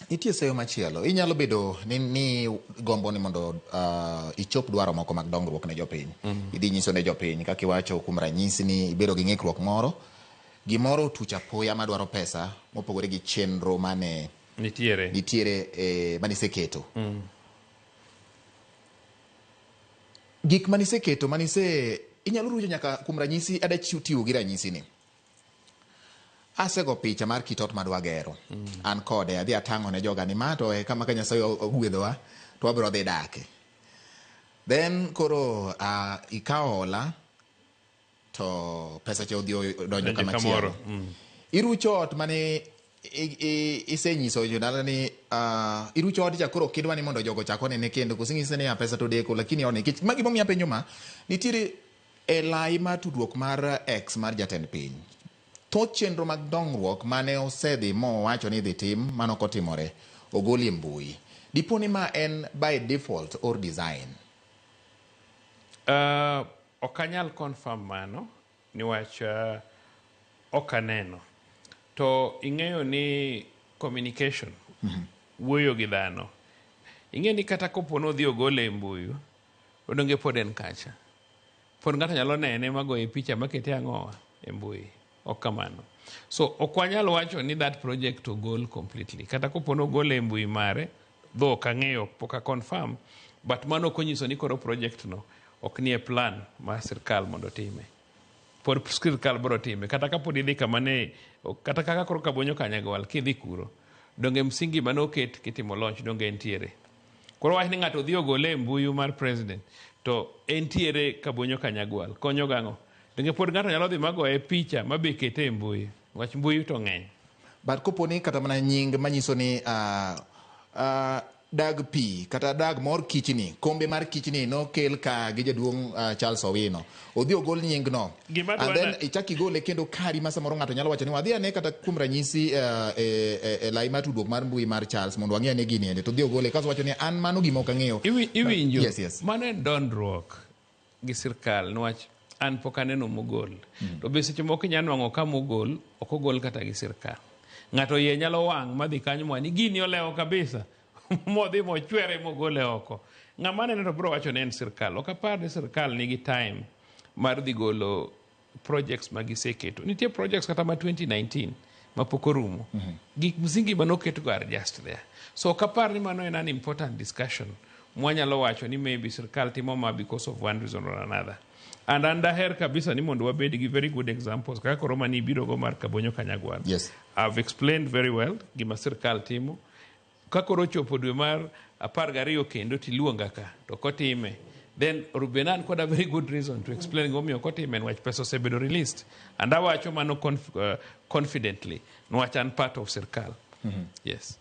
Nitie seyo machielo. Inyalo bedo ni gombo ni mondo ichop dwaro moko mag dongruok ne jopiny. Idhi nyiso ne jopiny kaka iwacho kuom ranyisi ni ibedo gi ng'ikruok moro. Gimoro tuch apoya madwaro pesa mopogore gi chenro mane nitiere maniseketo. Gik maniseketo inyalo rucho nyaka kuom ranyisi adachiwo gi ranyisi ni. Asego picha mar kit ot madwa gero. An kode adhi atang'o ne joga ni ma to kama ka Nyasaye ogwedhowa to wabiro dhi dake. Then koro ikawo hola to pesa cha odhi donjo kama chielo. Irucho ot mane isenyiso jodala ni irucho ot cha koro kidwa ni mondo jogo chako ne kendo kusingise ni pesa to deko lakini one kich magi momiya penjo ma nitiere lai mar tudruok mar X mar jatend piny. Thoth chenro mag dongruok mane osedhi mowacho ni dhi tim mano kotimore ogoli mbui. Diponi ma en by default or design? Okanyal confirm mano niwach okaneno. To ing'eyo ni communication wuoyo gi dhano. Ing'eyo ni kata kopono dhi ogole e mbui odonge pod en kacha. Pod ng'ato nyalo nene magoye picha makete ang'owa e mbui. Okamano. So okwanyal wacho ni that project to goal completely. Kata kopono gole e mbui mare, though kang'eyo poka confirm, but mano konyiso ni koro project no ok nie plan ma sirkal mondo time. Pod sirkal bro time. Kata kapod idhi kamane, kata kaka koro Kabonyo Kanyagwal kidhi kuro, donge msingi mano ket kitimo launch donge entiere. Koro wach ni ng'ato dhi ogole e mbui mar president, to entiere Kabonyo Kanyagwal. Konyo gang'o. Donge pod ng'ato nyalo dhi magoye picha mabe kete e mbui. Wach mbui to ng'eny. But koponi kata mana nying manyiso ni dag pi kata dag mor kichni, kombe mar kichni no kel ka gi jaduong' Charles Owino. Odhi ogol nying no. And then ichaki gole kendo kari ma samoro ng'ato nyalo wacho ni wadhi ane kata kuom ranyisi lai mar tudruok mar mbui mar Charles mondo wang'e ane gini ende to dhi ogole kaso wacho ni an mano gima ok ang'eyo. Iwinjo. Yes. Mano en dondruok gi sirkal niwach an pok aneno mogol. To be seche moko inyalo nwang'o ka mogol, ok ogol kata gi sirkal. Ng'ato yie nyalo wang' madhi kanyo mwani gini olewo kabisa. Modhi mochwere mogole oko. Ng'ama neno to bro wacho ne en sirkal. Ok apar ni sirkal nigi time mar dhi golo projects magiseketo. Nitie projects kata ma 2019 ma pok orumo. Gik msingi manoketo go are just there. So ok apar ni mano en an important discussion. Mwanyalo wacho ni maybe sirkal timo ma because of one reason or another. And daher kabisa ni mondo wabed gi very good examples. Kaka koro mani biro go mar Kabonyo Kanyagwal. Yes. I've explained very well gima sirkal timo. Kaka koro chopo dwe mar 12 kendo tiluonga ka to kotime. Then Rubenan kod a very good reason to explain gomiyo kotime nwach pesa osebedo released. And awacho mano confidently. Nwach an part of sirkal. Yes.